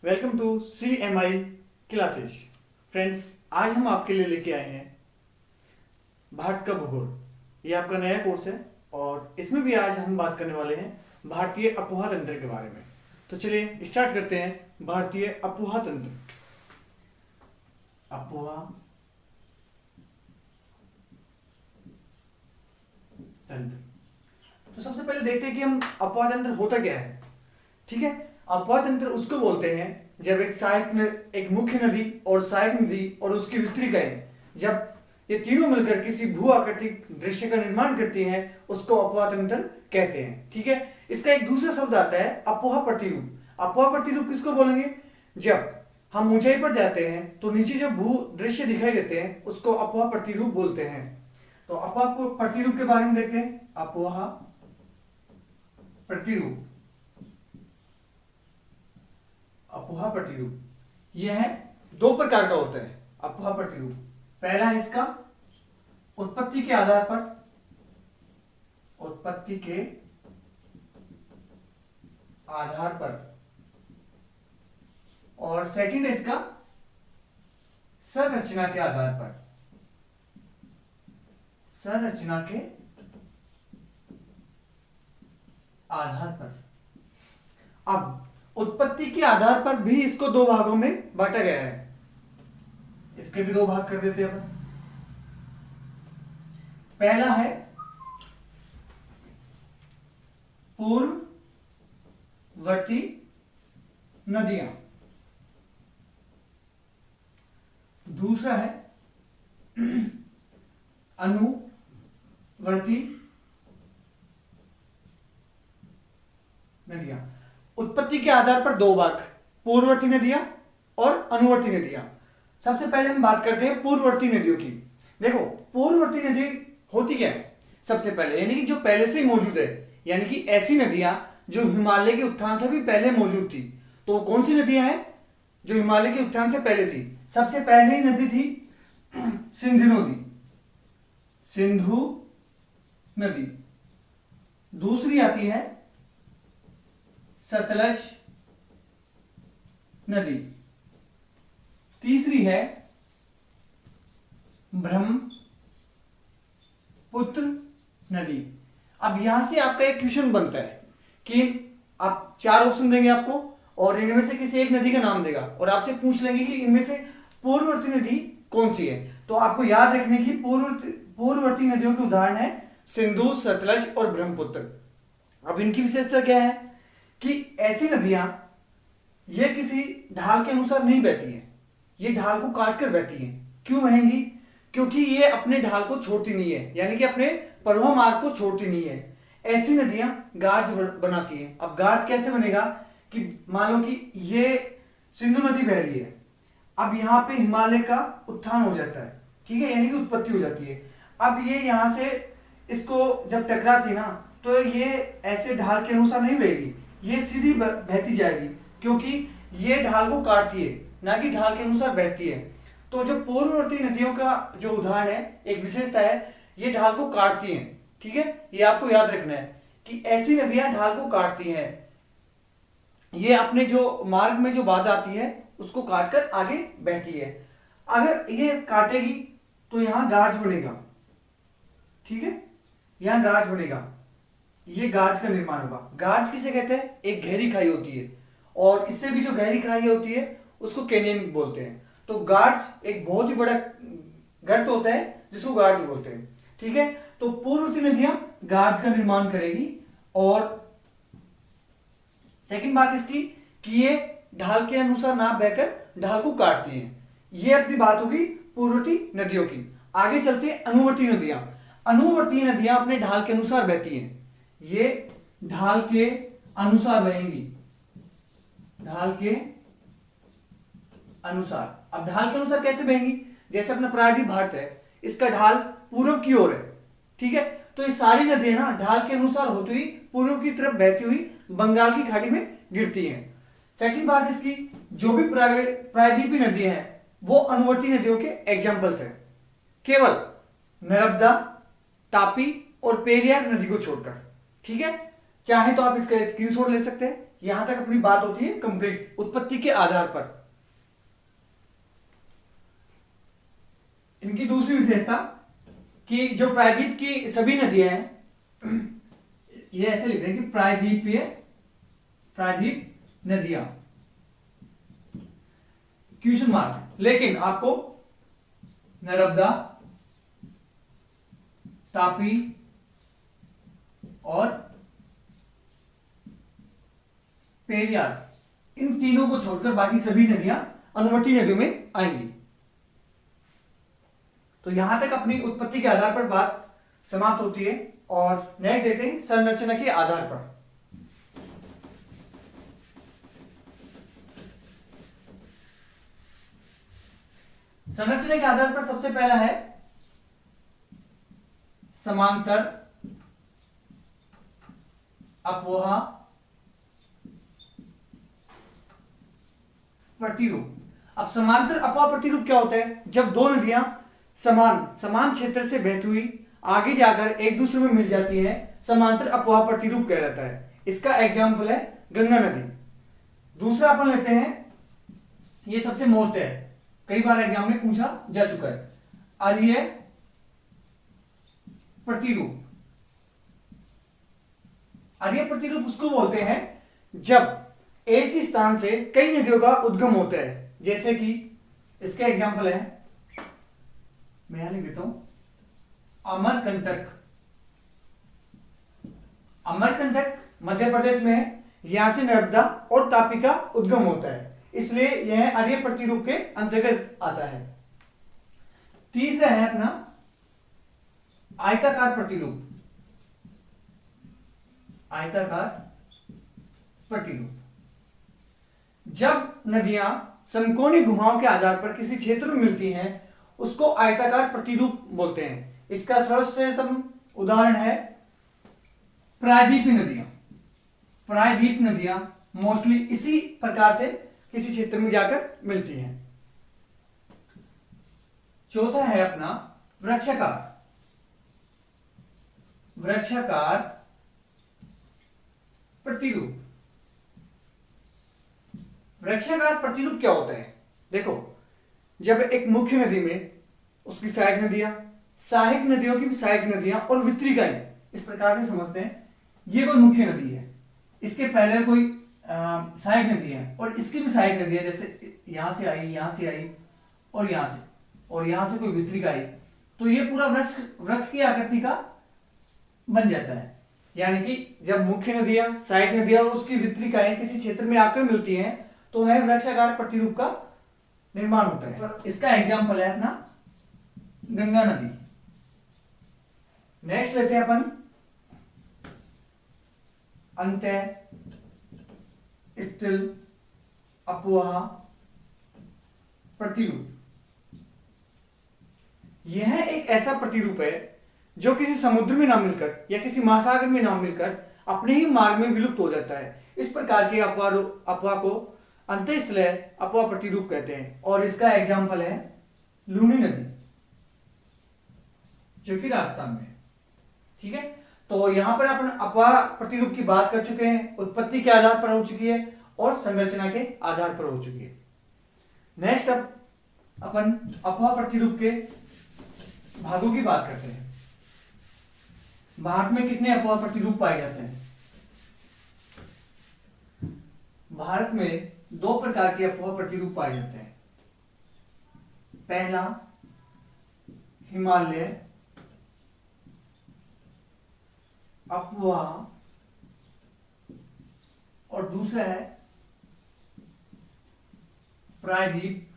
Welcome to CMI classes. Friends, आज हम आपके लिए लेके आए हैं भारत का भूगोल। ये आपका नया कोर्स है और इसमें भी आज हम बात करने वाले हैं भारतीय अपोहा तंत्र के बारे में। तो चलिए स्टार्ट करते हैं। भारतीय अपोहा तंत्र। अपोहा तंत्र। तो सबसे पहले देखते हैं कि हम अपोहा तंत्र होता क्या है। ठीक है, अपोहा तंत्र उसको बोलते हैं जब एक मुख्य नदी और सहायक नदी और उसकी वितरिकाएं, जब ये तीनों मिलकर किसी भू आकृतिक दृश्य का निर्माण करती हैं, उसको अपोहा तंत्र कहते हैं। ठीक है, इसका एक दूसरा शब्द आता है अपोहा प्रतिरूप। अपोहा प्रतिरूप किसको बोलेंगे? जब हम ऊंचाई पर जाते हैं तो नीचे जो भू दृश्य दिखाई देते हैं उसको अपोहा प्रतिरूप बोलते हैं। तो अपोहा प्रतिरूप के बारे में देखते हैं। अपोहा प्रतिरूप, अपोहा प्रतिरूप यह है दो प्रकार का होता है। अपोहा प्रतिरूप पहला है इसका उत्पत्ति के आधार पर, उत्पत्ति के आधार पर, और सेकंड है इसका संरचना के आधार पर, संरचना के आधार पर। अब उत्पत्ति के आधार पर भी इसको दो भागों में बांटा गया है। इसके भी दो भाग कर देते हैं अपन। पहला है पूर्ववर्ती नदियां, दूसरा है अनुवर्ती नदियां। उत्पत्ति के आधार पर दो भाग, पूर्ववर्ती नदियां और अनुवर्ती नदियां। सबसे पहले हम बात करते हैं पूर्ववर्ती नदियों की। देखो, पूर्ववर्ती नदी होती क्या है? सबसे पहले यानी कि जो पहले से ही मौजूद है, यानी कि ऐसी नदियां जो हिमालय के उत्थान से भी पहले मौजूद थी। तो कौन सी नदियां हैं जो हिमालय के उत्थान से पहले थी? सबसे पहले ही नदी थी सिंधु नदी, सिंधु नदी। दूसरी आती है सतलज नदी। तीसरी है ब्रह्मपुत्र नदी। अब यहां से आपका एक क्वेश्चन बनता है कि आप चार ऑप्शन देंगे आपको और इनमें से किसी एक नदी का नाम देगा और आपसे पूछ लेंगे कि इनमें से पूर्ववर्ती नदी कौन सी है। तो आपको याद रखने की पूर्ववर्ती नदियों के उदाहरण है सिंधु, सतलज और ब्रह्मपुत्र। अब इनकी विशेषता क्या है कि ऐसी नदियां ये किसी ढाल के अनुसार नहीं बहती हैं, ये ढाल को काट कर बहती हैं। क्यों बहेंगी? क्योंकि ये अपने ढाल को छोड़ती नहीं है, यानी कि अपने प्रवाह मार्ग को छोड़ती नहीं है। ऐसी नदियां गार्ज बनाती हैं। अब गार्ज कैसे बनेगा कि मान लो कि ये सिंधु नदी बह रही है, अब यहां पे हिमालय का उत्थान हो जाता है, ठीक है, यानी कि उत्पत्ति हो जाती है। अब ये यहां से इसको जब टकराती ना, तो ये ऐसे ढाल के अनुसार नहीं बहेगी, ये सीधी बहती जाएगी, क्योंकि ये ढाल को काटती है, ना कि ढाल के अनुसार बहती है। तो जो पूर्ववर्ती नदियों का जो उदाहरण है, एक विशेषता है, ये ढाल को काटती हैं। ठीक है, ये आपको याद रखना है कि ऐसी नदियां ढाल को काटती हैं, ये अपने जो मार्ग में जो बाधा आती है उसको काटकर आगे बहती है। अगर ये काटेगी तो यहां गार्ज बनेगा, ठीक है, यहां गार्ज बनेगा, ये गार्ज का निर्माण होगा। गार्ज किसे कहते हैं? एक गहरी खाई होती है और इससे भी जो गहरी खाई होती है उसको कैनियन बोलते हैं। तो गार्ज एक बहुत ही बड़ा गर्त होता है जिसको गार्ज बोलते हैं। ठीक है, तो पूर्ववर्ती नदियां गार्ज का निर्माण करेगी। और सेकंड बात इसकी कि ये ढाल के अनुसार ना बहकर ढाल को काटती हैं। ये अपनी बात होगी पूर्ववर्ती नदियों की। आगे चलते हैं अनुवर्ती नदियां। अनुवर्ती नदियां अपने ढाल के अनुसार बहती हैं, ये ढाल के अनुसार बहेंगी, ढाल के अनुसार। अब ढाल के अनुसार कैसे बहेंगी? जैसे अपना प्रायद्वीप भारत है, इसका ढाल पूर्व की ओर है, ठीक है, तो ये सारी नदियां ना ढाल के अनुसार होती हुई पूर्व की तरफ बहती हुई बंगाल की खाड़ी में गिरती हैं। सेकंड बात इसकी, जो भी प्रायद्वीपीय नदियां हैं वो अनुवर्ती नदियों के एग्जाम्पल्स हैं, केवल नर्मदा, तापी और पेरियार नदी को छोड़कर। ठीक है, चाहे तो आप इसका स्क्रीनशॉट ले सकते हैं यहां तक अपनी बात होती है कंप्लीट उत्पत्ति के आधार पर। इनकी दूसरी विशेषता कि जो प्रायद्वीप की सभी नदियां हैं, ये ऐसे लिखते हैं कि प्रायद्वीप नदियां, क्वेश्चन मार्क, लेकिन आपको नर्मदा, तापी और पेरियार इन तीनों को छोड़कर बाकी सभी नदियां अनुवर्ती नदियों में आएंगी। तो यहां तक अपनी उत्पत्ति के आधार पर बात समाप्त होती है और नेक्स्ट देते हैं संरचना के आधार पर। संरचना के आधार पर सबसे पहला है समांतर अपोहा प्रतिरूप। अब समांतर अपोहा प्रतिरूप क्या होता है? जब दो नदियां समान क्षेत्र से बहती हुई आगे जाकर एक दूसरे में मिल जाती है, समांतर अपोहा प्रतिरूप कहलाता है। इसका एग्जाम्पल है गंगा नदी। दूसरा अपन लेते हैं, ये सबसे मोस्ट है, कई बार एग्जाम में पूछा जा चुका है, अरीय प्रतिरूप। अरीय प्रतिरूप उसको बोलते हैं जब एक ही स्थान से कई नदियों का उद्गम होता है। जैसे कि इसका एग्जाम्पल है, मैं यहां लिख देता हूं, अमरकंटक। अमरकंटक मध्य प्रदेश में है, यहां से नर्मदा और तापी का उद्गम होता है, इसलिए यह अरीय प्रतिरूप के अंतर्गत आता है। तीसरा है अपना आयताकार प्रतिरूप। आयताकार प्रतिरूप, जब नदियां समकोणीय घुमाव के आधार पर किसी क्षेत्र में मिलती हैं, उसको आयताकार प्रतिरूप बोलते हैं। इसका सर्वश्रेष्ठतम उदाहरण है प्रायद्वीपीय नदियां। प्रायद्वीप नदियां मोस्टली इसी प्रकार से किसी क्षेत्र में जाकर मिलती हैं। चौथा है अपना वृक्षाकार। वृक्षाकार प्रतिरूप। वृक्षाकार प्रतिरूप क्या होता है? देखो, जब एक मुख्य नदी में उसकी सहायक नदियां, सहायक नदियों की भी सहायक नदियां और वितरिकाएं, इस प्रकार से समझते हैं, ये कोई मुख्य नदी है, इसके पहले कोई सहायक नदी है और इसकी भी सहायक नदी है, जैसे यहां से आई, यहां से आई और यहां से, और यहां से कोई वितरिका आई, तो ये पूरा वृक्ष की आकृति का बन जाता है। यानी कि जब मुख्य नदियां, सहायक नदियां और उसकी वितरिकाएं किसी क्षेत्र में आकर मिलती हैं, तो वह वृक्षाकार प्रतिरूप का निर्माण होता है। इसका एग्जाम्पल है अपना गंगा नदी। नेक्स्ट लेते हैं अपन अंत्य स्थिल अपोहा प्रतिरूप। यह एक ऐसा प्रतिरूप है जो किसी समुद्र में ना मिलकर या किसी महासागर में ना मिलकर अपने ही मार्ग में विलुप्त हो जाता है। इस प्रकार के अपोहा को अंतःस्थल अपोहा प्रतिरूप कहते हैं और इसका एग्जाम्पल है लूनी नदी, जो कि राजस्थान में है। ठीक है, तो यहां पर अपन अपोहा प्रतिरूप की बात कर चुके हैं, उत्पत्ति के आधार पर हो चुकी है और संरचना के आधार पर हो चुकी है। नेक्स्ट अब अपन अपोहा प्रतिरूप के भागों की बात करते हैं। भारत में कितने अपोहा प्रतिरूप पाए जाते हैं? भारत में दो प्रकार के अपोहा प्रतिरूप पाए जाते हैं। पहला हिमालय अपोहा और दूसरा है प्रायद्वीप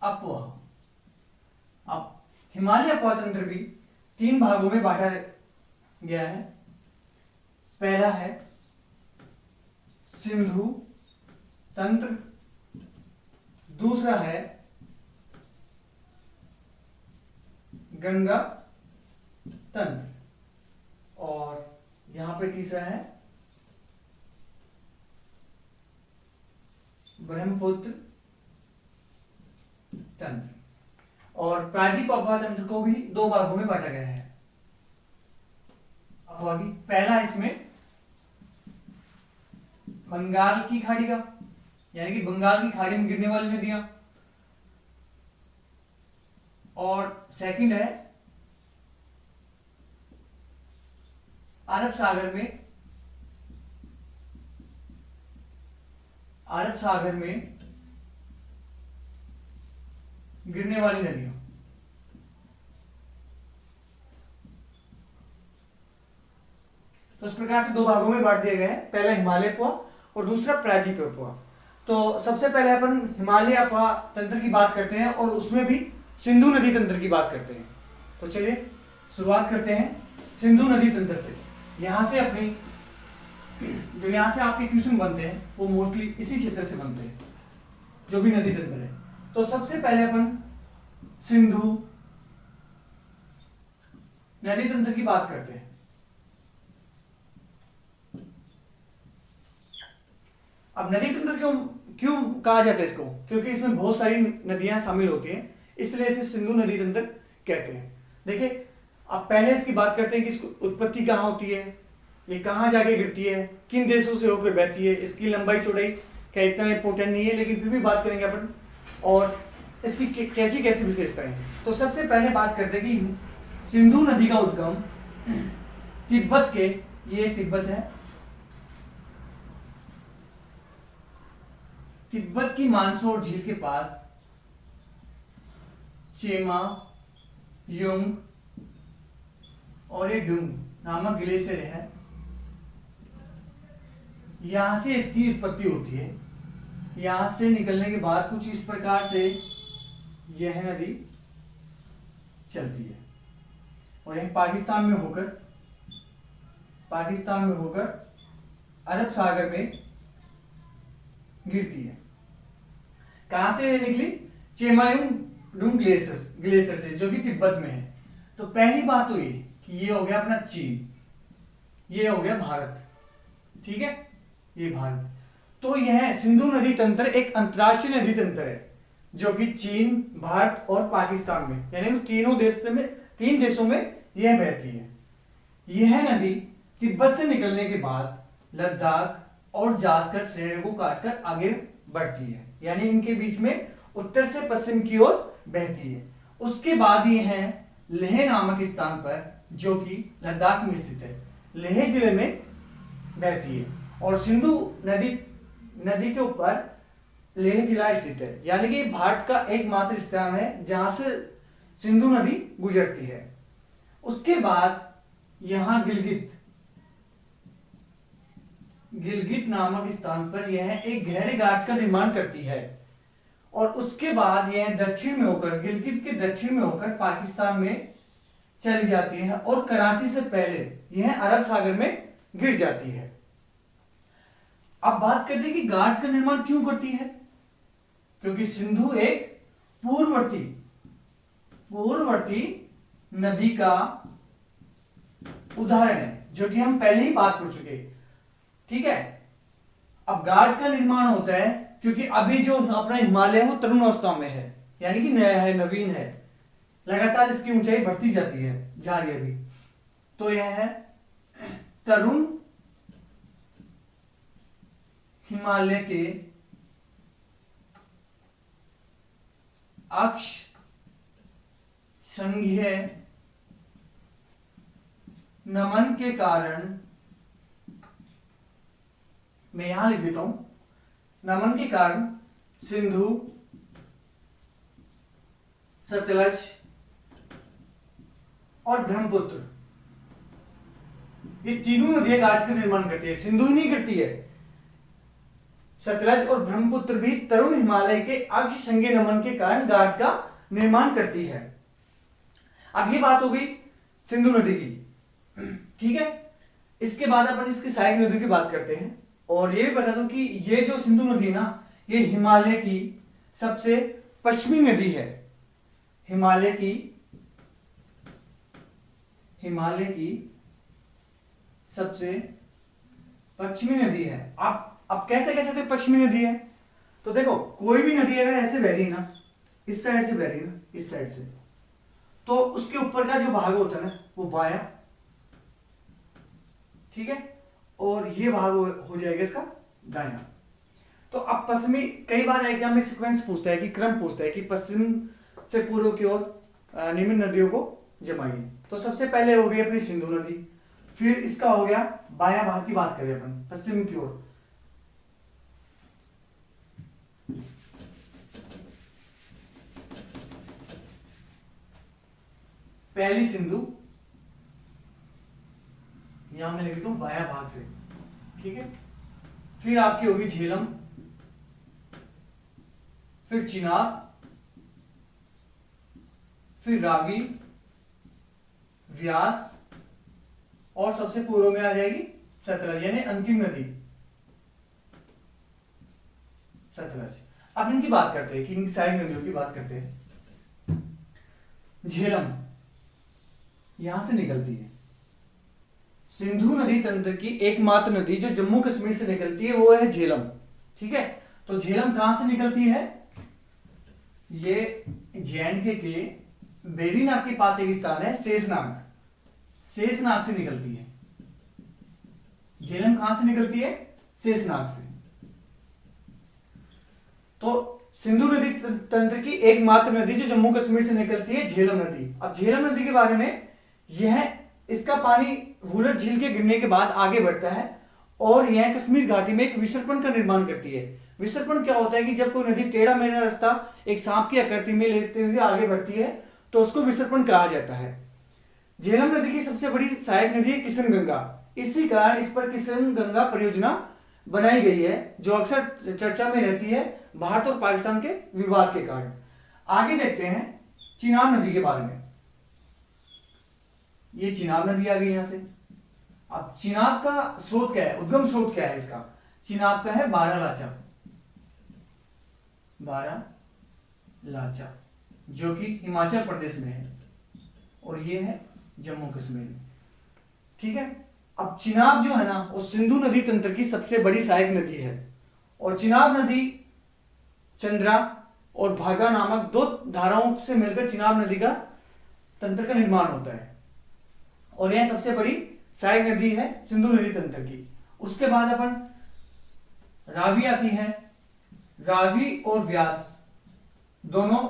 अपोहा। अब हिमालय अपोहा तंत्र भी तीन भागों में बांटा गया है। पहला है सिंधु तंत्र, दूसरा है गंगा तंत्र और यहां पे तीसरा है ब्रह्मपुत्र तंत्र। और प्रायद्वीप अपोहा तंत्र को भी दो भागों में बांटा गया है। अपोहा की पहला इसमें बंगाल की खाड़ी का, यानी कि बंगाल की खाड़ी में गिरने वाली नदियां। और सेकंड है अरब सागर में, अरब सागर में गिरने वाली नदियां। तो इस प्रकार से दो भागों में बांट दिया गया है, पहला हिमालय पोआ और दूसरा प्रायद्वीपीय पोआ। तो सबसे पहले अपन हिमालय पोआ तंत्र की बात करते हैं और उसमें भी सिंधु नदी तंत्र की बात करते हैं। तो चलिए शुरुआत करते हैं सिंधु नदी तंत्र से। यहां से अपनी जो यहां से आपके क्वेश्चन बनते हैं वो मोस्टली इसी क्षेत्र से बनते हैं, जो भी नदी तंत्र है। तो सबसे पहले अपन सिंधु नदी तंत्र की बात करते हैं। अब नदी तंत्र क्यों क्यों कहा जाता है इसको? क्योंकि इसमें बहुत सारी नदियां शामिल होती हैं, इसलिए इसे सिंधु नदी तंत्र कहते हैं। देखिए, अब पहले इसकी बात करते हैं कि इसकी उत्पत्ति कहाँ होती है, ये कहाँ जाके गिरती है, किन देशों से होकर बहती है, इसकी लंबाई चौड़ाई क्या इतना इंपॉर्टेंट नहीं है, लेकिन फिर भी बात करेंगे अपन, और इसकी कैसी कैसी विशेषताएं हैं। तो सबसे पहले बात करते हैं कि सिंधु नदी का उद्गम तिब्बत के, ये तिब्बत है, तिब्बत की मानसरोवर झील के पास चेमा युंग और ये डुंग नामक ग्लेशियर है, यहां से इसकी उत्पत्ति होती है। यहां से निकलने के बाद कुछ इस प्रकार से यह नदी चलती है और यह पाकिस्तान में होकर अरब सागर में गिरती है। कहां से निकली? चेमायुंग ग्लेशियर से, जो कि तिब्बत में है। तो पहली बात तो ये कि ये हो गया अपना चीन, ये हो गया भारत, ठीक है, ये भारत। तो यह सिंधु नदी तंत्र एक अंतरराष्ट्रीय नदी तंत्र है, जो कि चीन, भारत और पाकिस्तान में, यानी तीन देशों में यह बहती है। यह नदी तिब्बत से निकलने के बाद लद्दाख और जास्कर श्रेणी को काटकर आगे बढ़ती है, यानी इनके बीच में उत्तर से पश्चिम की ओर बहती है। उसके बाद ये है लेह नामक स्थान पर, जो कि लद्दाख में स्थित है, लेह जिले में बहती है। और सिंधु नदी के ऊपर लेह जिला स्थित है, यानी कि भारत का एकमात्र स्थान है जहां से सिंधु नदी गुजरती है। उसके बाद यहां गिलगित नामक स्थान पर यह एक गहरे गाज का निर्माण करती है, और उसके बाद यह दक्षिण में होकर, गिलगित के दक्षिण में होकर पाकिस्तान में चली जाती है और कराची से पहले यह अरब सागर में गिर जाती है। अब बात करते हैं कि गाज का निर्माण क्यों करती है? क्योंकि सिंधु एक पूर्ववर्ती नदी का उदाहरण है, जो कि हम पहले ही बात कर चुके, ठीक है। अब गाज का निर्माण होता है क्योंकि अभी जो अपना हिमालय है वो तरुण अवस्था में है, यानी कि नया है, नवीन है, लगातार इसकी ऊंचाई बढ़ती जा रही है अभी। तो यह है तरुण हिमालय के अक्ष संघीय नमन के कारण, मैं यहां लिख देता हूं, नमन के कारण सिंधु, सतलज और ब्रह्मपुत्र, ये तीनों नदियां गाज का निर्माण करती है। सिंधु ही नहीं करती है, सतलज और ब्रह्मपुत्र भी तरुण हिमालय के अक्ष संघीय नमन के कारण गाज का निर्माण करती है। अब ये बात हो गई सिंधु नदी की, ठीक है। इसके बाद अपन इसकी सहायक नदी की बात करते हैं, और ये भी बता दूं कि ये जो सिंधु नदी ना, ये हिमालय की सबसे पश्चिमी नदी है। हिमालय की सबसे पश्चिमी नदी है। अब कैसे कह सकते पश्चिमी नदी है? तो देखो, कोई भी नदी अगर ऐसे बह रही है ना, इस साइड से बह रही है ना, इस साइड से, तो उसके ऊपर का जो भाग होता है ना, वो बायां, ठीक है, और ये भाग हो जाएगा इसका दायां। तो अब पश्चिमी, कई बार एग्जाम में सीक्वेंस पूछता है कि क्रम पूछता है कि पश्चिम से पूर्व की ओर निम्न नदियों को जमाइए। तो सबसे पहले हो गई अपनी सिंधु नदी, फिर इसका हो गया बायां भाग की बात करें अपन पश्चिम की ओर, पहली सिंधु, यहां मैं लिख देता हूं बायां भाग से, ठीक है। फिर आपकी होगी झेलम, फिर चिनाब, फिर रावी, व्यास, और सबसे पूर्व में आ जाएगी सतलज, यानी अंतिम नदी सतलज। अब इनकी बात करते हैं कि इनकी सारी नदियों की बात करते हैं। झेलम यहां से निकलती है, सिंधु नदी तंत्र की एकमात्र नदी जो जम्मू कश्मीर से निकलती है वो है झेलम, ठीक है। तो झेलम कहां से निकलती है, ये जे.एंड.के के बेरीनाग के पास एक स्थान है शेषनाग, शेषनाग से निकलती है। झेलम कहां से निकलती है, शेषनाग से। तो सिंधु नदी तंत्र की एकमात्र नदी जो जम्मू कश्मीर से निकलती है झेलम नदी। अब झेलम नदी के बारे में, यह इसका पानी वुलर झील के गिरने के बाद आगे बढ़ता है और यह कश्मीर घाटी में एक विसर्पण का निर्माण करती है। विसर्पण क्या होता है कि जब कोई नदी टेढ़ा मेढ़ा रास्ता एक सांप की आकृति में लेते हुए आगे बढ़ती है तो उसको विसर्पण कहा जाता है। झेलम नदी की सबसे बड़ी सहायक नदी है किशन गंगा, इसी कारण इस पर किशन गंगा परियोजना बनाई गई है जो अक्सर चर्चा में रहती है भारत और पाकिस्तान के विवाद के कारण। आगे देखते हैं चिनाब नदी के बारे में। ये चिनाब नदी आ गई यहां से। अब चिनाब का स्रोत क्या है, उद्गम स्रोत क्या है इसका, चिनाब का है बारालाचा, बारालाचा जो कि हिमाचल प्रदेश में है और ये है जम्मू कश्मीर में, ठीक है। अब चिनाब जो है ना वो सिंधु नदी तंत्र की सबसे बड़ी सहायक नदी है और चिनाब नदी चंद्रा और भागा नामक दो धाराओं से मिलकर चिनाब नदी का तंत्र का निर्माण होता है और यह सबसे बड़ी सहायक नदी है सिंधु नदी तंत्र की। उसके बाद अपन रावी आती है, रावी और व्यास दोनों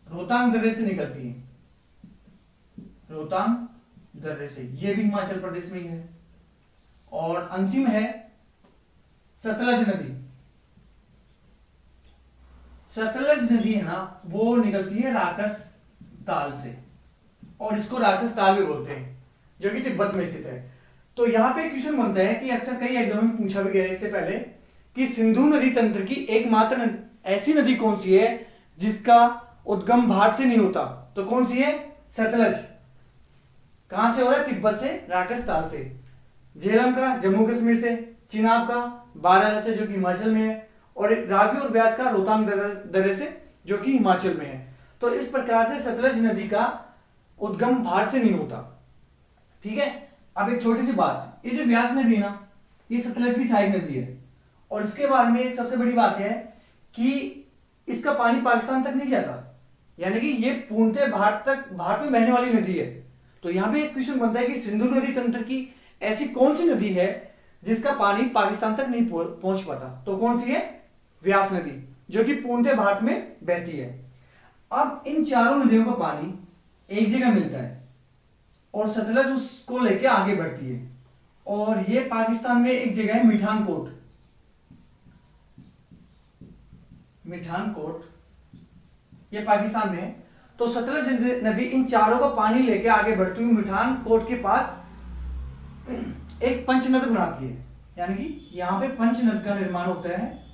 रोहतांग दर्रे से निकलती हैं, रोहतांग दर्रे से, यह भी हिमाचल प्रदेश में ही है। और अंतिम है सतलज नदी। सतलज नदी है ना वो निकलती है राक्षस ताल से और इसको राक्षस ताल भी बोलते हैं जो कि तिब्बत में स्थित है। तो यहां पे क्वेश्चन बनता है कि अक्सर कई एग्जाम में पूछा भी गया है इससे पहले कि सिंधु नदी तंत्र की एकमात्र ऐसी नदी कौन सी है जिसका उद्गम भारत से नहीं होता, तो कौन सी है, सतलज। कहां से हो रहा है, तिब्बत से, राक्षस ताल से। झेलम का जम्मू कश्मीर से, चिनाब का बारालाचा जो कि हिमाचल में है और रावी और व्यास का रोहतांग दर्रे से जो कि हिमाचल में है। तो इस प्रकार से सतलज नदी का उद्गम भारत से नहीं होता, ठीक है। अब एक छोटी सी बात, ये जो व्यास नदी ना ये सतलज की सहायक नदी है और इसके बारे में एक सबसे बड़ी बात है कि इसका पानी पाकिस्तान तक नहीं जाता, यानी कि ये पूर्णतः भारत में बहने वाली नदी है। तो यहां पे एक क्वेश्चन बनता है कि सिंधु नदी तंत्र की ऐसी कौन सी नदी है जिसका पानी पाकिस्तान तक नहीं पहुंच पाता, तो कौन सी है, व्यास नदी जो कि पूर्णतः भारत में बहती है। अब इन चारों नदियों का पानी एक जगह मिलता है और सतलज उसको लेके आगे बढ़ती है और ये पाकिस्तान में एक जगह है मिठानकोट, मिठानकोट ये पाकिस्तान में है। तो सतलज नदी इन चारों का पानी लेके आगे बढ़ती हुई मिठानकोट के पास एक पंचनद बनाती है, यानी कि यहां पे पंचनद का निर्माण होता है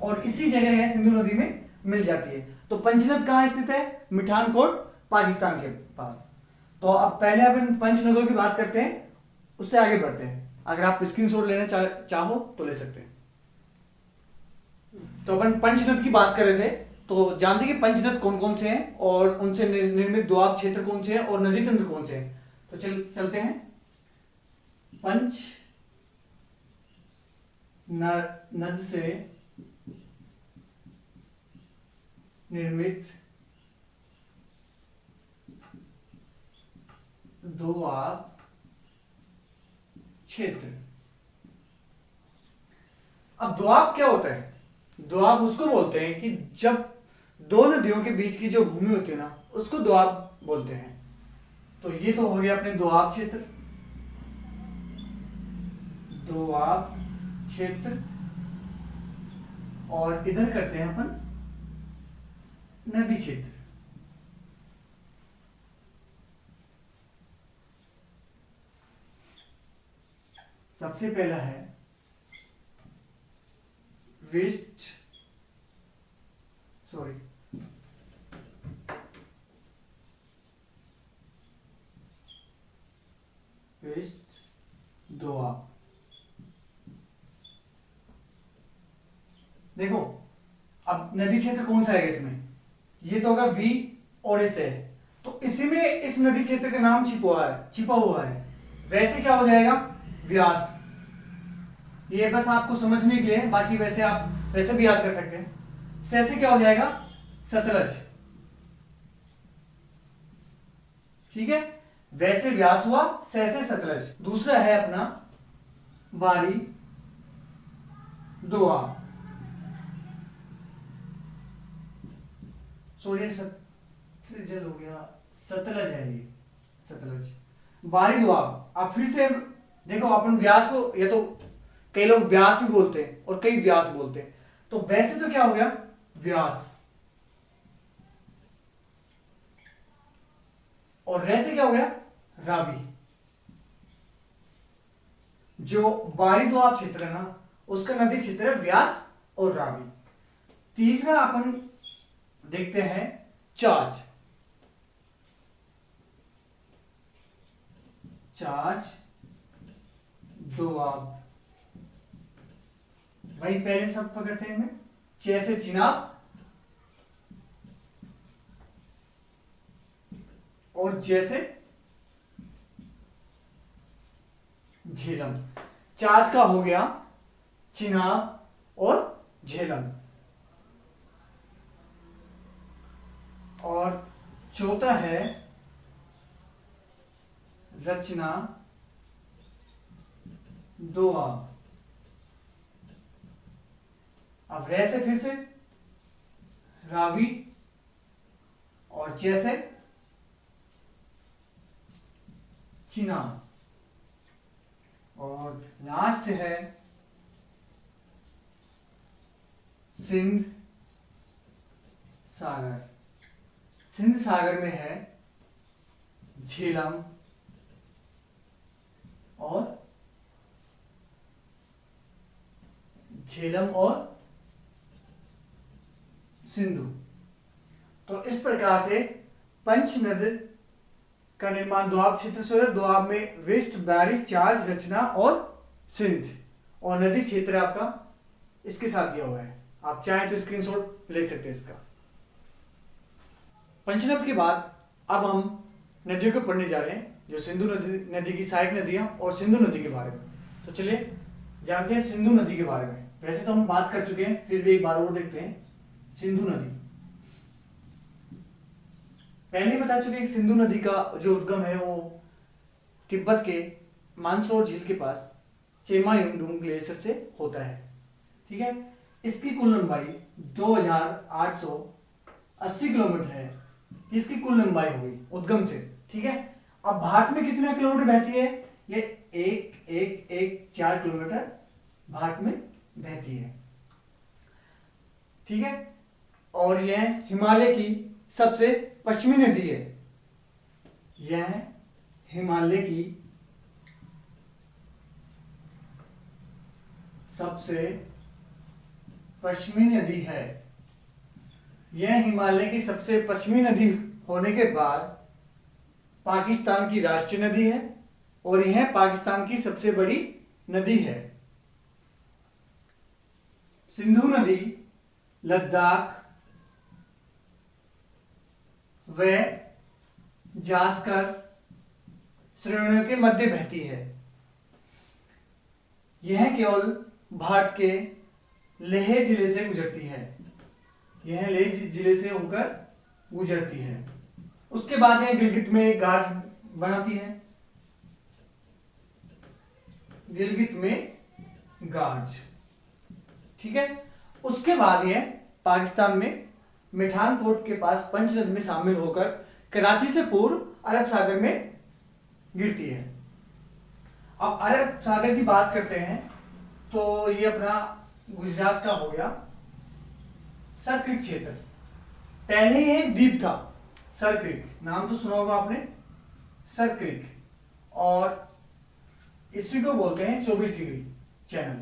और इसी जगह है सिंधु नदी में मिल जाती है। तो पंचनद कहां स्थित है, मिठानकोट पाकिस्तान के पास। तो अब पहले अपन पंचनदों की बात करते हैं, उससे आगे बढ़ते हैं। अगर आप स्क्रीनशॉट लेना चाहो तो ले सकते हैं। तो अपन पंचनद की बात कर रहे थे, तो जानते हैं कि पंचनद कौन कौन से हैं और उनसे निर्मित दोआब क्षेत्र कौन से हैं और नदी तंत्र कौन से हैं। तो चलते हैं। पंच नद से निर्मित दोआब क्षेत्र। अब दोआब क्या होता है? दोआब उसको बोलते हैं कि जब दो नदियों के बीच की जो भूमि होती है ना, उसको दोआब बोलते हैं। तो ये तो हो गया अपने दोआब क्षेत्र, दोआब क्षेत्र। और इधर करते हैं अपन नदी क्षेत्र। सबसे पहला है वेस्ट, सॉरी वेस्ट दोआब। देखो अब नदी क्षेत्र कौन सा है इसमें? ये तो होगा वी और एस है, तो इसी में इस नदी क्षेत्र का नाम छिपा हुआ है। वैसे क्या हो जाएगा? व्यास। ये बस आपको समझने के लिए, बाकी वैसे आप वैसे भी याद कर सकते हैं। से क्या हो जाएगा? सतलज। ठीक है, वैसे व्यास हुआ, से सतलज। दूसरा है अपना बारी दोआब। सॉरी सतलज हो गया, सतलज है ये, सतलज। बारी दोआब। आप फिर से देखो, अपन व्यास को, या तो कई लोग व्यास भी बोलते हैं और कई व्यास बोलते हैं, तो वैसे तो क्या हो गया? व्यास। और रैसे क्या हो गया? रावी। जो बारी दोआब क्षेत्र है ना, उसका नदी क्षेत्र है व्यास और रावी। तीसरा अपन देखते हैं चार्ज। चार्ज दोआब। वही पहले सब पकड़ते हैं हमें, जैसे चिनाब और जैसे झेलम। चार्ज का हो गया चिनाब और झेलम। और चौथा है रचना दोआब। अब रैसे फिर से रावी और जैसे चिनाब। और लास्ट है सिंध सागर। सिंध सागर में है झेलम और सिंधु। तो इस प्रकार से पंचनद का निर्माण दोआब क्षेत्र से है। दोआब में वेस्ट, बारी, चार्ज, रचना और सिंध। और नदी क्षेत्र आपका इसके साथ दिया हुआ है, आप चाहें तो स्क्रीनशॉट ले सकते हैं इसका। पंचनद के बाद अब हम नदियों को पढ़ने जा रहे हैं, जो सिंधु नदी की सहायक नदियां और सिंधु नदी के बारे में। तो चलिए जानते हैं सिंधु नदी के बारे में। वैसे तो हम बात कर चुके हैं, फिर भी एक बार और देखते हैं। सिंधु नदी पहले ही बता चुके हैं कि सिंधु नदी का जो उद्गम है वो तिब्बत के मानसरोवर झील के पास चेमायुंगडुंग ग्लेशियर से होता है। ठीक है, इसकी कुल लंबाई 2880 किलोमीटर है। इसकी कुल लंबाई हो गई उद्गम से। ठीक है, अब भारत में कितना किलोमीटर बहती है? ये 1,1,1,4 किलोमीटर भारत में बहती है। ठीक है, और यह हिमालय की सबसे पश्चिमी नदी है। यह हिमालय की सबसे पश्चिमी नदी है। यह हिमालय की सबसे पश्चिमी नदी होने के बाद पाकिस्तान की राष्ट्रीय नदी है और यह पाकिस्तान की सबसे बड़ी नदी है। सिंधु नदी लद्दाख व जास्कर श्रेणियों के मध्य बहती है। यह केवल भारत के लेह जिले से गुजरती है। यह लेह जिले से होकर गुजरती है। उसके बाद यह गिलगित में गाज बनाती है। गिलगित में गाज। ठीक है। उसके बाद ये पाकिस्तान में मिठानकोट के पास पंचनद में शामिल होकर कराची से पूर्व अरब सागर में गिरती है। अब अरब सागर की बात करते हैं तो ये अपना गुजरात का हो गया सर्किट क्षेत्र। पहले ये द्वीप था सर्किट, नाम तो सुना होगा आपने सर्किट, और इसी को बोलते हैं 24 डिग्री चैनल,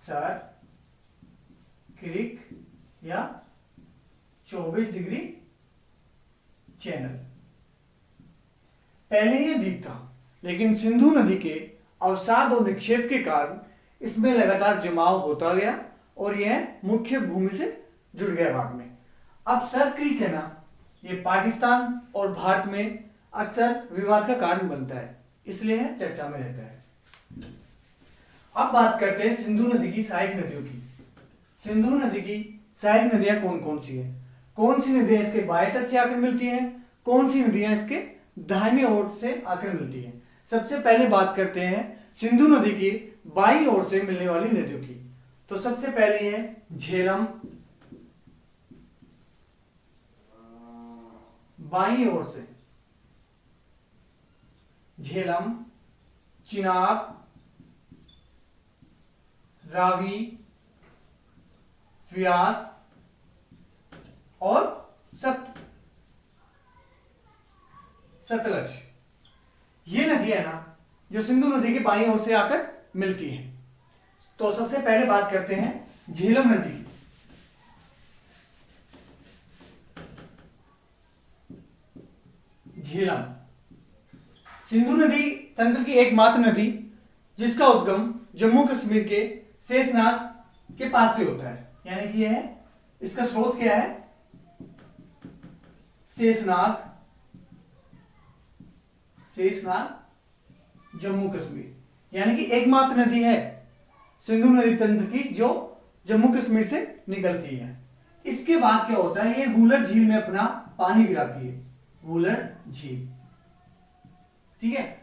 सर क्रिक या 24 डिग्री चैनल। पहले यह द्वीप था, लेकिन सिंधु नदी के अवसाद और निक्षेप के कारण इसमें लगातार जमाव होता गया और यह मुख्य भूमि से जुड़ गया बाद में। अब सर क्रिक है ना, ये पाकिस्तान और भारत में अक्सर विवाद का कारण बनता है, इसलिए यह चर्चा में रहता है। अब बात करते हैं सिंधु नदी की सहायक नदियों की। सिंधु नदी की सहायक नदियां कौन कौन सी है, कौन सी नदियां इसके बाएं तट से आकर मिलती हैं, कौन सी नदियां इसके दाहिने ओर से आकर मिलती हैं। सबसे पहले बात करते हैं सिंधु नदी की बाईं ओर से मिलने वाली नदियों की। तो सबसे पहले है झेलम, बाईं ओर से झेलम, चिनाब, रावी, व्यास और सतलज। ये नदी है ना जो सिंधु नदी के बाईं ओर से आकर मिलती है। तो सबसे पहले बात करते हैं झेलम नदी की। झेलम सिंधु नदी तंत्र की एकमात्र नदी जिसका उद्गम जम्मू कश्मीर के शेषनाग के पास से होता है, यानी कि यह है, इसका स्रोत क्या है, शेषनाग, शेषनाग जम्मू कश्मीर, यानी कि एकमात्र नदी है सिंधु नदी तंत्र की जो जम्मू कश्मीर से निकलती है। इसके बाद क्या होता है, ये वूलर झील में अपना पानी गिराती है, वूलर झील, ठीक है।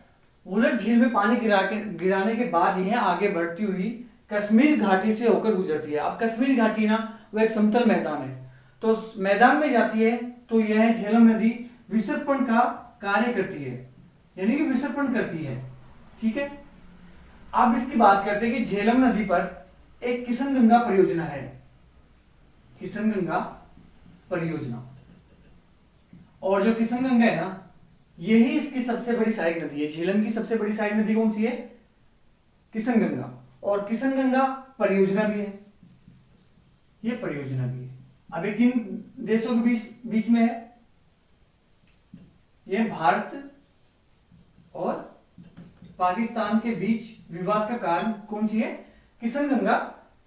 वूलर झील में पानी गिराने के बाद यह आगे बढ़ती हुई कश्मीर घाटी से होकर गुजरती है। अब कश्मीर घाटी ना वो एक समतल मैदान है, तो मैदान में जाती है तो यह झेलम नदी विसर्पण का कार्य करती है, यानी कि विसर्पण करती है, ठीक है। अब इसकी बात करते हैं कि झेलम नदी पर एक किशनगंगा परियोजना है, किशनगंगा परियोजना, और जो किशनगंगा है ना यही इसकी सबसे बड़ी सहायक नदी है। झेलम की सबसे बड़ी सहायक नदी कौन सी है, किशनगंगा, और किशनगंगा परियोजना भी है, ये परियोजना भी है। अब ये किन देशों के बीच में है, यह भारत और पाकिस्तान के बीच विवाद का कारण कौन सी है, किशनगंगा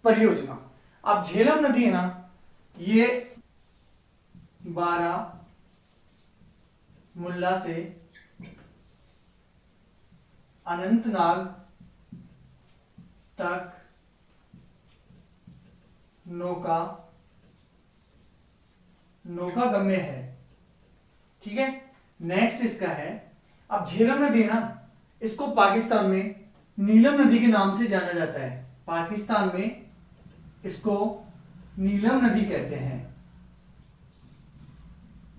परियोजना। अब झेलम नदी है ना ये बारामुल्ला से अनंतनाग तक नौका गम्य है, ठीक है। नेक्स्ट इसका है, अब झेलम नदी ना इसको पाकिस्तान में नीलम नदी के नाम से जाना जाता है, पाकिस्तान में इसको नीलम नदी कहते हैं।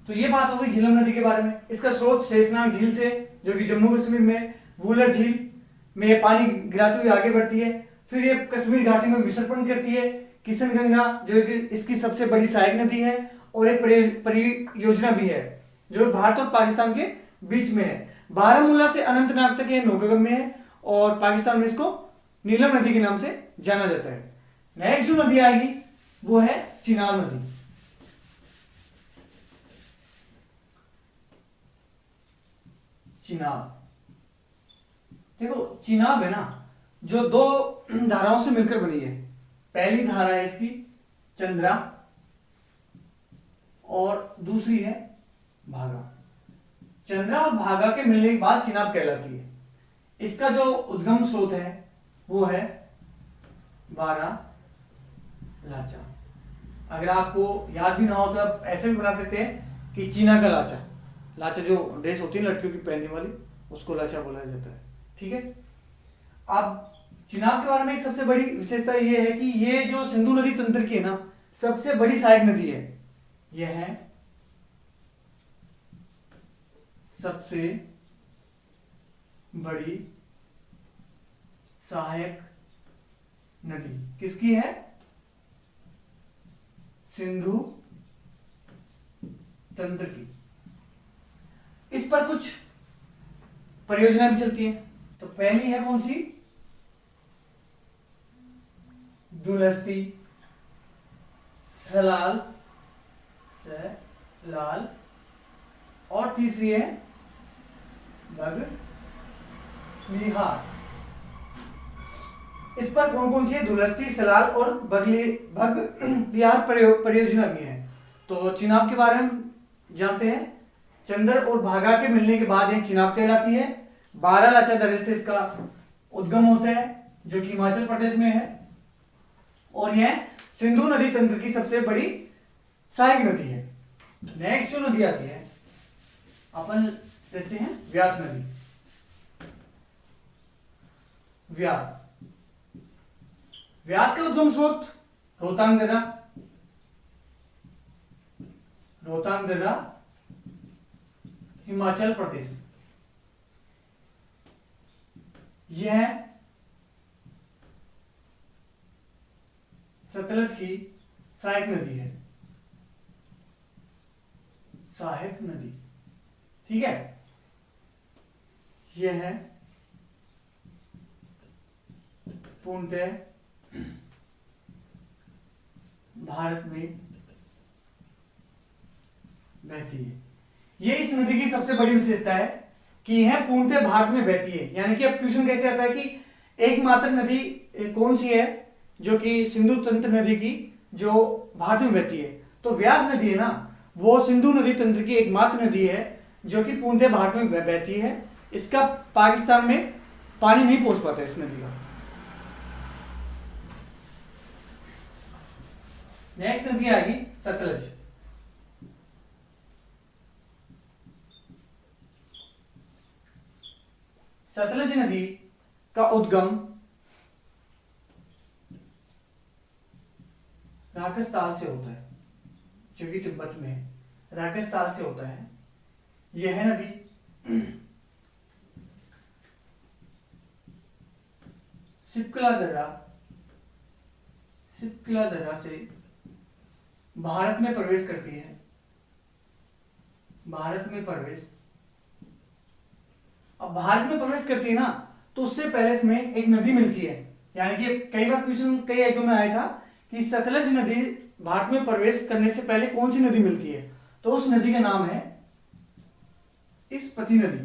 तो ये बात हो गई झेलम नदी के बारे में। इसका स्रोत शेषनाग झील से जो कि जम्मू कश्मीर में वूलर झील में पानी गिराती हुई आगे बढ़ती है, फिर ये कश्मीर घाटी में विसर्पण करती है। किशनगंगा जो कि इसकी सबसे बड़ी सहायक नदी है और एक परियोजना भी है जो भारत और पाकिस्तान के बीच में है। बारामूला से अनंतनाग तक ये नौकागम्य है और पाकिस्तान में इसको नीलम नदी के नाम से जाना जाता है। नेक्स्ट जो नदी आएगी वो है चिनाब नदी। चिनाब, देखो चिनाब है ना जो दो धाराओं से मिलकर बनी है। पहली धारा है इसकी चंद्रा और दूसरी है भागा। चंद्रा और भागा के मिलने के बाद चिनाब कहलाती है। इसका जो उद्गम स्रोत है वो है बारालाचा। अगर आपको याद भी ना हो तो आप ऐसे भी बना सकते हैं कि चीना का लाचा, लाचा जो ड्रेस होती है लड़कियों की पहनने वाली उसको लाचा बोला जाता है, ठीक है। अब चिनाब के बारे में एक सबसे बड़ी विशेषता ये है कि ये जो सिंधु नदी तंत्र की है ना, सबसे बड़ी सहायक नदी है। यह है सबसे बड़ी सहायक नदी। किसकी है? सिंधु तंत्र की। इस पर कुछ परियोजना भी चलती है। तो पहली है कौन सी? दुलस्ती सलाल लाल, और तीसरी है बगलिहार। इस पर कौन कौन सी है? दुलस्ती, सलाल और बगलिहार परियोजना भी है। तो चिनाब के बारे में जानते हैं। चंदर और भागा के मिलने के बाद यह चिनाब कहलाती है। 12 लाचा दर्रे से इसका उद्गम होता है, जो कि हिमाचल प्रदेश में है, और यह सिंधु नदी तंत्र की सबसे बड़ी सहायक नदी है। नेक्स्ट जो नदी आती है अपन लेते हैं व्यास नदी। व्यास का उद्गम स्रोत रोहतांग दर्रा हिमाचल प्रदेश। यह सतलज की सहायक नदी है। सहायक नदी, ठीक है। यह है पूर्णतः भारत में बहती है। यह इस नदी की सबसे बड़ी विशेषता है कि यह पूर्णतः भारत में बहती है। यानी कि अब क्वेश्चन कैसे आता है कि एकमात्र नदी कौन सी है जो कि सिंधु तंत्र नदी की जो भारत में बहती है? तो व्यास नदी है ना, वो सिंधु नदी तंत्र की एकमात्र नदी है जो कि पूर्णतः भारत में बहती है। इसका पाकिस्तान में पानी नहीं पहुंच पाता इस नदी का। नेक्स्ट नदी आएगी सतलज। सतलज नदी का उद्गम राकसताल से होता है, जो कि तिब्बत में है। राकसताल से होता है यह नदी। सिपकला दर्रा से भारत में प्रवेश करती है। भारत में प्रवेश करती है ना, तो उससे पहले इसमें एक नदी मिलती है। यानी कि कई बार क्वेश्चन कई एग्जाम में आया था कि सतलज नदी भारत में प्रवेश करने से पहले कौन सी नदी मिलती है? तो उस नदी का नाम है स्पति नदी।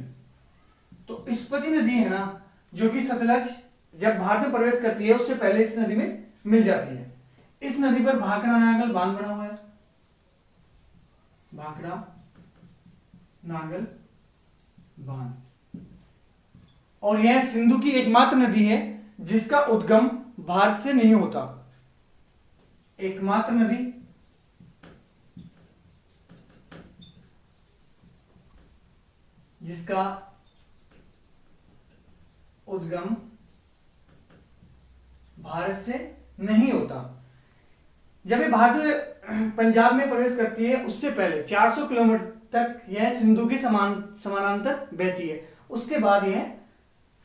तो स्पति नदी है ना, जो कि सतलज जब भारत में प्रवेश करती है उससे पहले इस नदी में मिल जाती है। इस नदी पर भाखड़ा नांगल बांध बना हुआ है। भाखड़ा नांगल बांध, और यह सिंधु की एकमात्र नदी है जिसका उद्गम भारत से नहीं होता। एकमात्र नदी जिसका उद्गम भारत से नहीं होता। जब ये भारत में पंजाब में प्रवेश करती है उससे पहले 400 किलोमीटर तक यह सिंधु के समानांतर बहती है। उसके बाद यह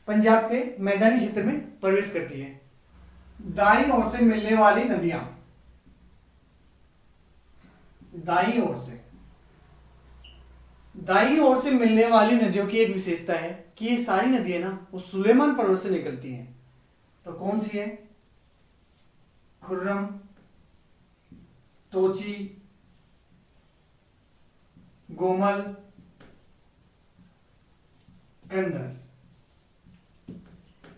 पंजाब के मैदानी क्षेत्र में प्रवेश करती है। दाईं ओर से मिलने वाली नदियां, दाईं ओर से मिलने वाली नदियों की एक विशेषता है कि ये सारी नदियां ना वो सुलेमान पर्वत से निकलती हैं। तो कौन सी है? खुर्रम, तोची, गोमल, कंदर।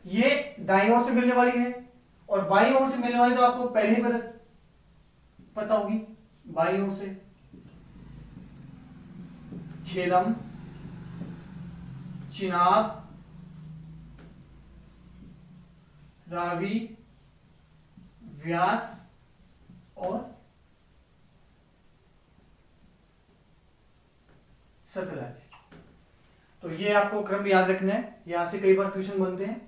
ये दाईं ओर से मिलने वाली है, और बाईं ओर से मिलने वाली तो आपको पहले ही पता होगी। बाईं ओर से झेलम, चिनाब, रावी, व्यास और सतलज। तो ये आपको क्रम याद रखना है, यहां से कई बार क्वेश्चन बनते हैं।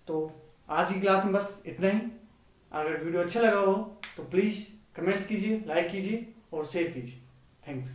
तो आज की क्लास में बस इतना ही। अगर वीडियो अच्छा लगा हो तो प्लीज़ कमेंट्स कीजिए, लाइक कीजिए और शेयर कीजिए। थैंक्स।